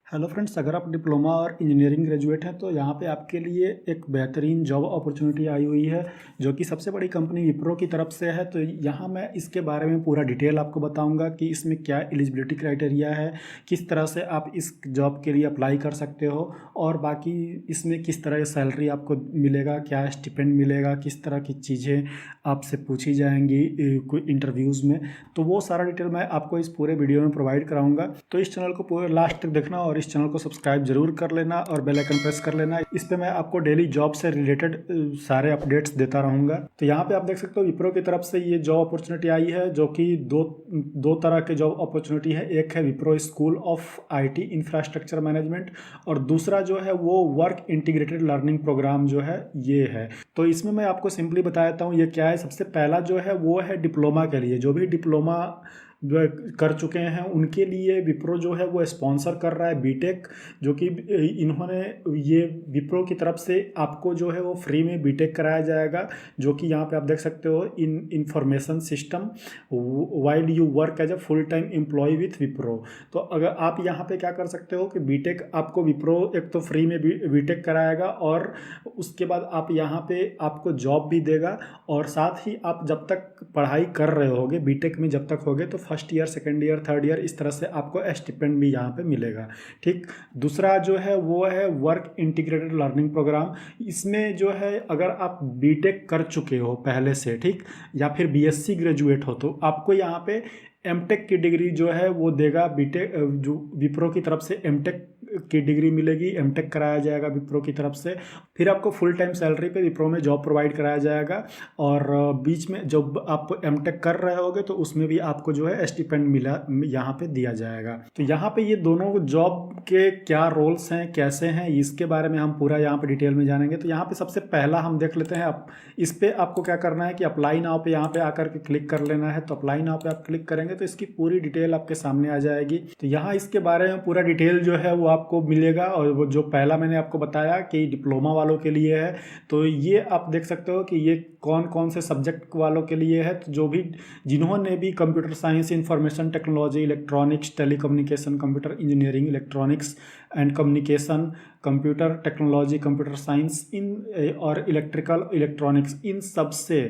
Hello friends, अगर आप diploma और इंजीनियरिंग ग्रेजुएट हैं तो यहाँ पे आपके लिए एक बेहतरीन जॉब अपॉर्चुनिटी आई हुई है जो कि सबसे बड़ी कंपनी विप्रो की तरफ से है। तो यहाँ मैं इसके बारे में पूरा डिटेल आपको बताऊंगा कि इसमें क्या एलिजिबिलिटी क्राइटेरिया है, किस तरह से आप इस जॉब के लिए अप्लाई कर सकते हो और बाकी इसमें किस तरह की सैलरी आपको मिलेगा, क्या स्टिपेंड मिलेगा, किस तरह की चीज़ें आपसे पूछी जाएंगी कोई इंटरव्यूज़ में। तो वो सारा डिटेल मैं आपको इस पूरे वीडियो में प्रोवाइड कराऊंगा। तो इस चैनल को पूरे लास्ट तक देखना और इस चैनल को सब्सक्राइब जरूर कर लेना और बेल आइकन प्रेस कर लेना। इस पे मैं आपको डेली जॉब से रिलेटेड सारे अपडेट्स देता रहूँगा। तो यहाँ पे आप देख सकते हो विप्रो की तरफ से ये जॉब अपॉर्चुनिटी आई है जो कि दो तरह के जॉब अपॉर्चुनिटी है। एक है Wipro school of IT infrastructure management और दूसरा जो है वो वर्क इंटीग्रेटेड लर्निंग प्रोग्राम जो है ये है। तो इसमें मैं आपको सिंपली बता देता हूँ ये क्या है। सबसे पहला जो है वो है डिप्लोमा के लिए, जो भी डिप्लोमा जो कर चुके हैं उनके लिए विप्रो जो है वो स्पॉन्सर कर रहा है बीटेक, जो कि इन्होंने ये विप्रो की तरफ से आपको जो है वो फ्री में बीटेक कराया जाएगा, जो कि यहाँ पे आप देख सकते हो in information system while you work as a full time employ with Wipro. तो अगर आप यहाँ पे क्या कर सकते हो कि बीटेक आपको विप्रो एक तो फ्री में बीटेक कराएगा और उसके बाद आप यहाँ पे आपको जॉब भी देगा और साथ ही आप जब तक पढ़ाई कर रहे होगे बीटेक में जब तक होगे तो first year, second year, third year इस तरह से आपको स्टिपेंड भी यहाँ पे मिलेगा। ठीक। दूसरा जो है वो है वर्क इंटीग्रेटेड लर्निंग प्रोग्राम। इसमें जो है अगर आप बीटेक कर चुके हो पहले से, ठीक, या फिर बीएससी ग्रेजुएट हो तो आपको यहाँ पे एमटेक की डिग्री जो है वो देगा बीटेक, जो विप्रो की तरफ से एमटेक की डिग्री मिलेगी, एमटेक कराया जाएगा विप्रो की तरफ से। फिर आपको फुल टाइम सैलरी पे विप्रो में जॉब प्रोवाइड कराया जाएगा और बीच में जब आप एमटेक कर रहे होगे तो उसमें भी आपको जो है स्टिपेंड मिला यहाँ पे दिया जाएगा। तो यहाँ पे ये दोनों जॉब के क्या रोल्स हैं, कैसे हैं, इसके बारे में हम पूरा यहाँ पे डिटेल में जानेंगे। तो यहाँ पे सबसे पहला हम देख लेते हैं। इस पे आपको क्या करना है कि अप्लाई नाउ पे यहाँ पे आकर के क्लिक कर लेना है। तो अप्लाई नाउ पे आप क्लिक करेंगे तो इसकी पूरी डिटेल आपके सामने आ जाएगी। तो यहाँ इसके बारे में पूरा डिटेल जो है वो आपको मिलेगा और वो जो पहला मैंने आपको बताया कि डिप्लोमा वालों के लिए है, तो ये आप देख सकते हो कि ये कौन कौन से सब्जेक्ट वालों के लिए है। तो जो भी जिन्होंने भी computer science, information technology, electronics, telecommunication, computer engineering, electronics and communication, computer technology, computer science in और इलेक्ट्रिकल इलेक्ट्रॉनिक्स, इन सब से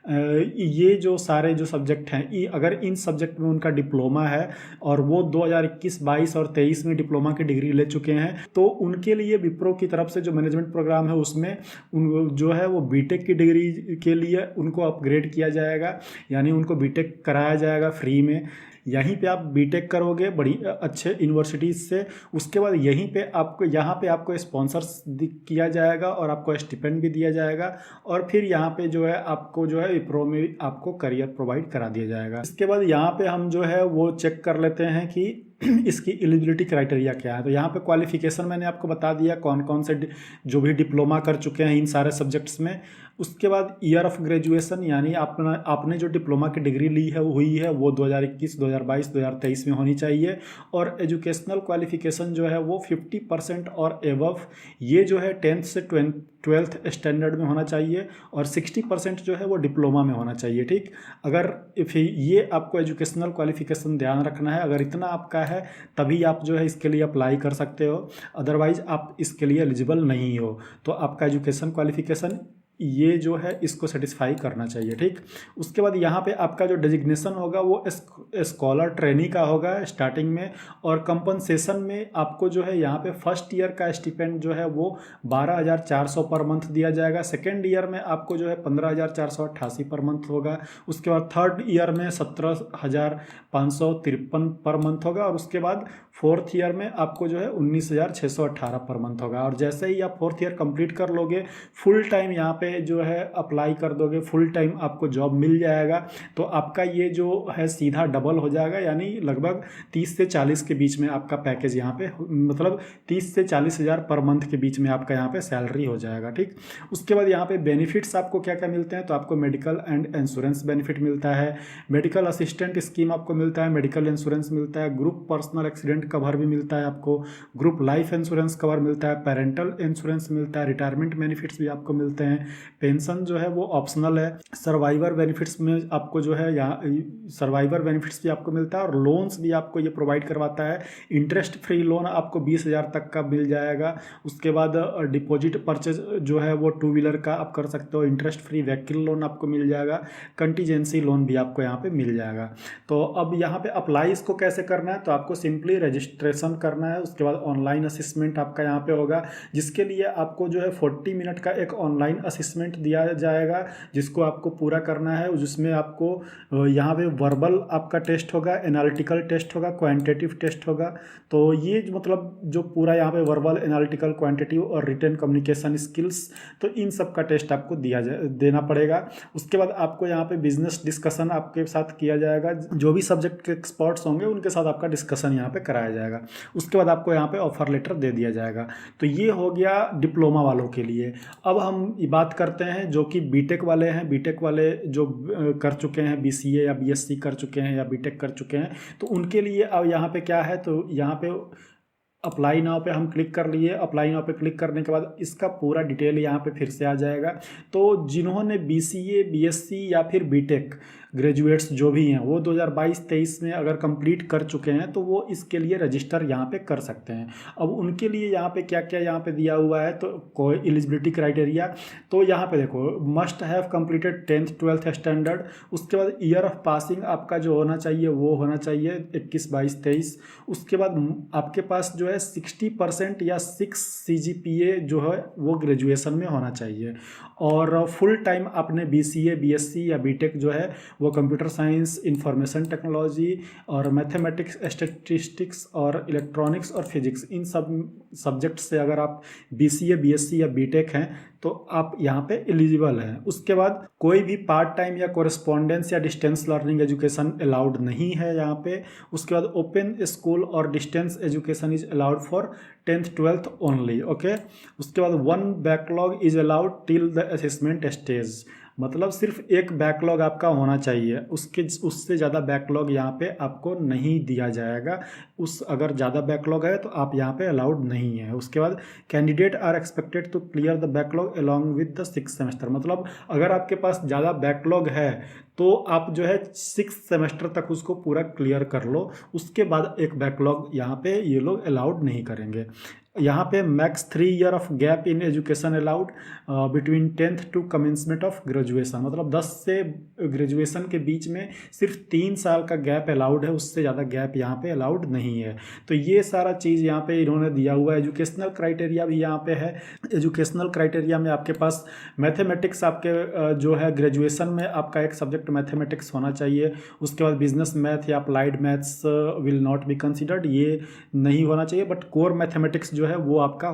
ये जो सारे जो सब्जेक्ट हैं, अगर इन सब्जेक्ट में उनका डिप्लोमा है और वो 2021, 22 और 23 में डिप्लोमा की डिग्री ले चुके हैं तो उनके लिए विप्रो की तरफ से जो मैनेजमेंट प्रोग्राम है उसमें उन जो है वो बीटेक की डिग्री के लिए उनको अपग्रेड किया जाएगा, यानी उनको बीटेक कराया जाएगा फ्री में। यहीं पे आप बीटेक करोगे बड़ी अच्छे यूनिवर्सिटीज़ से, उसके बाद यहीं पे आपको यहाँ पे आपको स्पॉन्सर्स किया जाएगा और आपको स्टिपेंड भी दिया जाएगा और फिर यहाँ पे जो है आपको जो है विप्रो में आपको करियर प्रोवाइड करा दिया जाएगा। इसके बाद यहाँ पे हम जो है वो चेक कर लेते हैं कि इसकी एलिजिबिलिटी क्राइटेरिया क्या है। तो यहाँ पे क्वालिफिकेशन मैंने आपको बता दिया कौन कौन से जो भी डिप्लोमा कर चुके हैं इन सारे सब्जेक्ट्स में। उसके बाद ईयर ऑफ ग्रेजुएशन, यानी आपने जो डिप्लोमा की डिग्री ली है हुई है वो 2021, 2022, 2023 में होनी चाहिए और एजुकेशनल क्वालिफिकेशन जो है वो 50% और एबव, ये जो है 10th से 12th स्टैंडर्ड में होना चाहिए और 60% जो है वो डिप्लोमा में होना चाहिए। ठीक। अगर ये आपको एजुकेशनल क्वालिफिकेशन ध्यान रखना है, अगर इतना आपका है तभी आप जो है इसके लिए अप्लाई कर सकते हो, अदरवाइज आप इसके लिए एलिजिबल नहीं हो। तो आपका एजुकेशन क्वालिफिकेशन ये जो है इसको सेटिस्फाई करना चाहिए। ठीक। उसके बाद यहाँ पे आपका जो डेजिग्नेशन होगा वो स्कॉलर ट्रेनी का होगा स्टार्टिंग में और कंपनसेशन में आपको जो है यहाँ पे फर्स्ट ईयर का स्टिपेंड जो है वो 12,400 पर मंथ दिया जाएगा। सेकेंड ईयर में आपको जो है 15,488 पर मंथ होगा। उसके बाद थर्ड ईयर में 17,553 पर मंथ होगा और उसके बाद फोर्थ ईयर में आपको जो है 19,618 पर मंथ होगा। और जैसे ही आप फोर्थ ईयर कंप्लीट कर लोगे, फुल टाइम यहाँ पे जो है अप्लाई कर दोगे, फुल टाइम आपको जॉब मिल जाएगा, तो आपका ये जो है सीधा डबल हो जाएगा, यानी लगभग 30 से 40 के बीच में आपका पैकेज यहाँ पे, मतलब 30 से 40 हज़ार पर मंथ के बीच में आपका यहाँ पे सैलरी हो जाएगा। ठीक। उसके बाद यहाँ पे बेनिफिट्स आपको क्या क्या मिलते हैं, तो आपको मेडिकल एंड इंश्योरेंस बेनिफिट मिलता है, मेडिकल असिस्टेंट स्कीम आपको मिलता है, मेडिकल इंश्योरेंस मिलता है, ग्रुप पर्सनल एक्सीडेंट कवर भी मिलता है आपको, ग्रुप लाइफ इंश्योरेंस कवर मिलता है, पेरेंटल इंश्योरेंस मिलता है, रिटायरमेंट बेनिफिट्स भी आपको मिलते हैं, पेंशन जो है वो ऑप्शनल है। सर्वाइवर बेनिफिट्स में आपको जो है यहाँ सर्वाइवर बेनिफिट्स भी आपको मिलता है और लोन्स भी आपको ये प्रोवाइड करवाता है। इंटरेस्ट फ्री लोन आपको 20,000 तक का मिल जाएगा। उसके बाद डिपॉजिट परचेज जो है वो 2 व्हीलर का आप कर सकते हो, इंटरेस्ट फ्री व्हीकल लोन आपको मिल जाएगा, कंटीजेंसी लोन भी आपको यहाँ पे मिल जाएगा। तो अब यहाँ पे अप्लाई इसको कैसे करना है, तो आपको सिंपली रजिस्ट्रेशन करना है। उसके बाद ऑनलाइन असेसमेंट आपका यहाँ पे होगा, जिसके लिए आपको जो है 40 मिनट का एक ऑनलाइन असेसमेंट दिया जाएगा, जिसको आपको पूरा करना है। जिसमें आपको यहाँ पे वर्बल आपका टेस्ट होगा, एनालिटिकल टेस्ट होगा, क्वांटिटेटिव टेस्ट होगा। तो ये मतलब जो पूरा यहाँ पे वर्बल, एनालिटिकल, क्वांटिटेटिव और रिटन कम्युनिकेशन स्किल्स, तो इन सब का टेस्ट आपको देना पड़ेगा। उसके बाद आपको यहाँ पे बिजनेस डिस्कशन आपके साथ किया जाएगा, जो भी सब्जेक्ट के एक्सपर्ट्स होंगे उनके साथ आपका डिस्कशन यहाँ पे कराया जाएगा। उसके बाद आपको यहाँ पे ऑफर लेटर दे दिया जाएगा। तो ये हो गया डिप्लोमा वालों के लिए। अब हम बात करते हैं जो कि बीटेक वाले हैं। बीटेक वाले जो कर चुके हैं, बीसीए या बीएससी कर चुके हैं या बीटेक कर चुके हैं, तो उनके लिए अब यहाँ पे क्या है, तो यहाँ पे अप्लाई नाउ पे हम क्लिक कर लिए। अप्लाई नाउ पे क्लिक करने के बाद इसका पूरा डिटेल यहाँ पे फिर से आ जाएगा। तो जिन्होंने बीसीए, बीएससी या फिर बीटेक ग्रेजुएट्स जो भी हैं वो 2022-23 में अगर कंप्लीट कर चुके हैं तो वो इसके लिए रजिस्टर यहाँ पे कर सकते हैं। अब उनके लिए यहाँ पे क्या क्या यहाँ पे दिया हुआ है, तो कोई एलिजिबिलिटी क्राइटेरिया, तो यहाँ पे देखो must have completed 10th 12th standard. उसके बाद ईयर ऑफ पासिंग आपका जो होना चाहिए वो होना चाहिए 21, 22, 23। उसके बाद आपके पास जो है 60% या 6 CGPA जो है वो ग्रेजुएशन में होना चाहिए। और फुल टाइम आपने बीसीए, बीएससी या बीटेक जो है वो कंप्यूटर साइंस, इंफॉर्मेशन टेक्नोलॉजी और मैथमेटिक्स, स्टैटिस्टिक्स और इलेक्ट्रॉनिक्स और फिजिक्स, इन सब सब्जेक्ट से अगर आप बीसीए, बीएससी या बीटेक हैं तो आप यहाँ पे एलिजिबल हैं। उसके बाद कोई भी पार्ट टाइम या कोरेस्पॉन्डेंस या डिस्टेंस लर्निंग एजुकेशन अलाउड नहीं है यहाँ पे। उसके बाद ओपन स्कूल और distance education is allowed for 10th 12th only, okay. उसके बाद 1 backlog is allowed till the assessment stage, मतलब सिर्फ एक बैकलॉग आपका होना चाहिए, उससे ज़्यादा बैकलॉग यहाँ पे आपको नहीं दिया जाएगा। अगर ज़्यादा बैकलॉग है तो आप यहाँ पे अलाउड नहीं है। उसके बाद candidate are expected to clear the backlog along with the 6th semester, मतलब अगर आपके पास ज़्यादा बैकलॉग है तो आप जो है 6th सेमेस्टर तक उसको पूरा क्लियर कर लो। उसके बाद एक बैकलॉग यहाँ पे ये लोग अलाउड नहीं करेंगे। यहाँ पे max 3 year of gap in education allowed between 10th to commencement of graduation, मतलब 10 से ग्रेजुएशन के बीच में सिर्फ 3 साल का गैप अलाउड है, उससे ज़्यादा गैप यहाँ पे अलाउड नहीं है। तो ये सारा चीज़ यहाँ पे इन्होंने दिया हुआ है। एजुकेशनल क्राइटेरिया भी यहाँ पे है। एजुकेशनल क्राइटेरिया में आपके पास मैथमेटिक्स आपके जो है ग्रेजुएशन में आपका एक सब्जेक्ट मैथमेटिक्स होना चाहिए। उसके बाद बिजनेस मैथ या applied maths will not be considered, ये नहीं होना चाहिए, बट कोर मैथमेटिक्स जो है वो आपका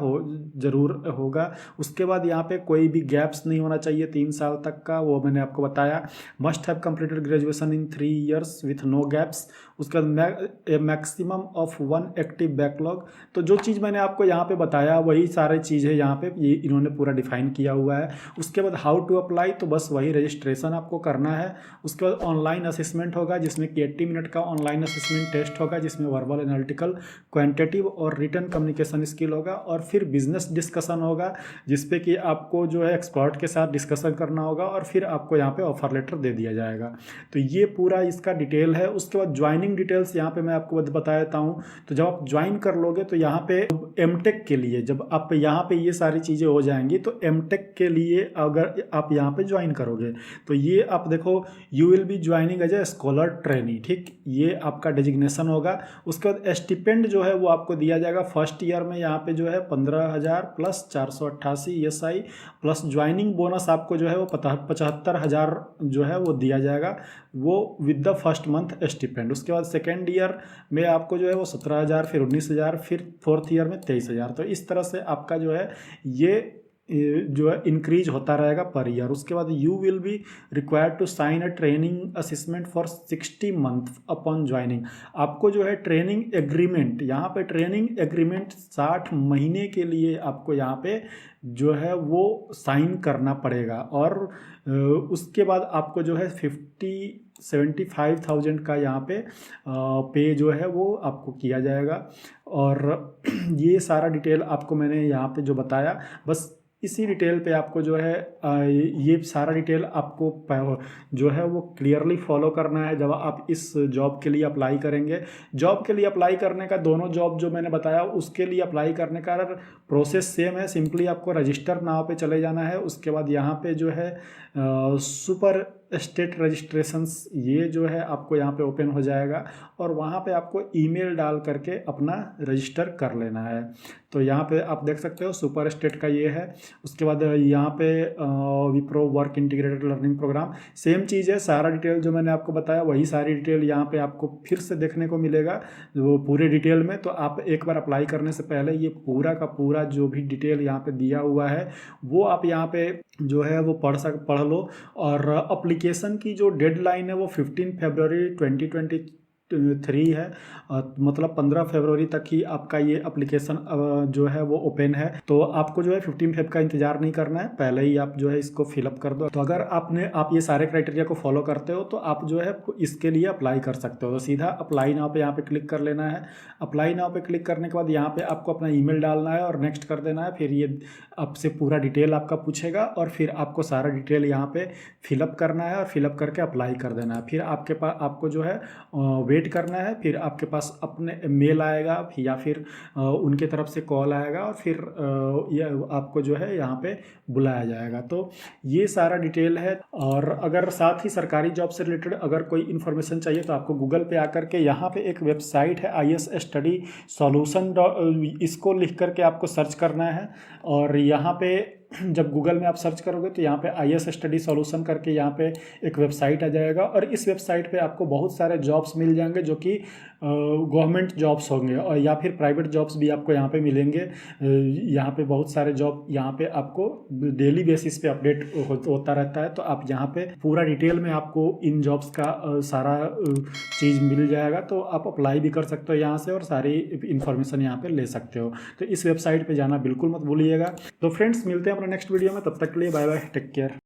जरूर होगा। उसके बाद यहाँ पे कोई भी गैप्स नहीं होना चाहिए 3 साल तक का, वो मैंने आपको बताया। Must have completed graduation in 3 years with no gaps. उसके बाद मैक्सिमम ऑफ 1 एक्टिव बैकलॉग। तो जो चीज़ मैंने आपको यहाँ पे बताया वही सारी चीज़ है यहाँ पे, ये इन्होंने पूरा डिफाइन किया हुआ है। उसके बाद हाउ टू अप्लाई, तो बस वही रजिस्ट्रेशन आपको करना है। उसके बाद ऑनलाइन असेसमेंट होगा जिसमें कि 80 मिनट का ऑनलाइन असेसमेंट टेस्ट होगा, जिसमें वर्बल, एनालिटिकल, क्वांटिटेटिव और रिटन कम्युनिकेशन स्किल होगा। और फिर बिजनेस डिस्कशन होगा जिसपे कि आपको जो है एक्सपर्ट के साथ डिस्कशन करना होगा और फिर आपको यहाँ पे ऑफर लेटर दे दिया जाएगा। तो ये पूरा इसका डिटेल है। उसके बाद ज्वाइनिंग डिटेल्स यहाँ पे मैं आपको बता देता हूँ। तो जब आप ज्वाइन कर लोगे तो यहाँ पे एमटेक के लिए जब आप यहाँ पे ये सारी चीज़ें हो जाएंगी तो एमटेक के लिए अगर आप यहाँ पे ज्वाइन करोगे तो ये आप देखो, you will be joining as a scholar trainee, ठीक, ये आपका डेजिग्नेशन होगा। उसके बाद स्टिपेंड जो है वो आपको दिया जाएगा फर्स्ट ईयर में, यहाँ पे जो है 15,000 plus 488 ESI plus joining bonus आपको जो है वो 75,000 जो है वो दिया जाएगा, वो with the first month stipend. उसके बाद सेकेंड ईयर में आपको जो है वो 17,000, फिर 19,000, फिर फोर्थ ईयर में 23,000। तो इस तरह से आपका जो है ये जो है इंक्रीज होता रहेगा पर ईयर। उसके बाद you will be required to sign a training assessment for 60 month upon joining. आपको जो है ट्रेनिंग एग्रीमेंट, यहाँ पे ट्रेनिंग एग्रीमेंट 60 महीने के लिए आपको यहाँ पे जो है वो साइन करना पड़ेगा। और उसके बाद आपको जो है 75,000 का यहाँ पे जो है वो आपको किया जाएगा। और ये सारा डिटेल आपको मैंने यहाँ पे जो बताया, बस इसी डिटेल पे आपको जो है ये सारा डिटेल आपको जो है वो क्लियरली फॉलो करना है जब आप इस जॉब के लिए अप्लाई करेंगे। जॉब के लिए अप्लाई करने का, दोनों जॉब जो मैंने बताया उसके लिए अप्लाई करने का प्रोसेस सेम है। सिंपली आपको रजिस्टर नाउ पे चले जाना है। उसके बाद यहाँ पे जो है सुपर स्टेट रजिस्ट्रेशंस, ये जो है आपको यहाँ पे ओपन हो जाएगा और वहाँ पे आपको ईमेल डाल करके अपना रजिस्टर कर लेना है। तो यहाँ पे आप देख सकते हो सुपर स्टेट का ये है। उसके बाद यहाँ पे Wipro work integrated learning programme, same चीज़ है। सारा डिटेल जो मैंने आपको बताया वही सारी डिटेल यहाँ पे आपको फिर से देखने को मिलेगा वो पूरे डिटेल में। तो आप एक बार अप्लाई करने से पहले ये पूरा का पूरा जो भी डिटेल यहाँ पे दिया हुआ है वो आप यहाँ पे जो है वो पढ़ लो। और एप्लीकेशन की जो डेडलाइन है वो 15 फरवरी 2023 है। मतलब 15 फरवरी तक ही आपका ये एप्लीकेशन जो है वो ओपन है। तो आपको जो है 15 फेब का इंतज़ार नहीं करना है, पहले ही आप जो है इसको फिलअप कर दो। तो अगर आप ये सारे क्राइटेरिया को फॉलो करते हो तो आप जो है इसके लिए अप्लाई कर सकते हो। तो सीधा अप्लाई नाउ पे यहाँ पे क्लिक कर लेना है। अप्लाई नाउ पे क्लिक करने के बाद यहाँ पे आपको अपना ईमेल डालना है और नेक्स्ट कर देना है। फिर ये आपसे पूरा डिटेल आपका पूछेगा और फिर आपको सारा डिटेल यहाँ पे फिलअप करना है और फिलअप करके अप्लाई कर देना है। फिर आपके पास आपको जो है वेट करना है। फिर आपके पास अपने मेल आएगा या फिर उनके तरफ से कॉल आएगा और फिर ये आपको जो है यहाँ पे बुलाया जाएगा। तो ये सारा डिटेल है। और अगर साथ ही सरकारी जॉब से रिलेटेड अगर कोई इन्फॉर्मेशन चाहिए तो आपको गूगल पे आकर के यहाँ पे एक वेबसाइट है IAS स्टडी सॉल्यूशन, इसको लिख करके आपको सर्च करना है। और यहाँ पे जब गूगल में आप सर्च करोगे तो यहाँ पे IAS स्टडी सॉल्यूशन करके यहाँ पे एक वेबसाइट आ जाएगा और इस वेबसाइट पे आपको बहुत सारे जॉब्स मिल जाएंगे जो कि गवर्नमेंट जॉब्स होंगे और या फिर प्राइवेट जॉब्स भी आपको यहाँ पे मिलेंगे। यहाँ पे बहुत सारे जॉब यहाँ पे आपको डेली बेसिस पे अपडेट होता रहता है। तो आप यहाँ पे पूरा डिटेल में आपको इन जॉब्स का सारा चीज़ मिल जाएगा। तो आप अप्लाई भी कर सकते हो यहाँ से और सारी इन्फॉर्मेशन यहाँ पे ले सकते हो। तो इस वेबसाइट पे जाना बिल्कुल मत भूलिएगा। तो फ्रेंड्स मिलते हैं अपने नेक्स्ट वीडियो में, तब तक के लिए बाय बाय, टेक केयर।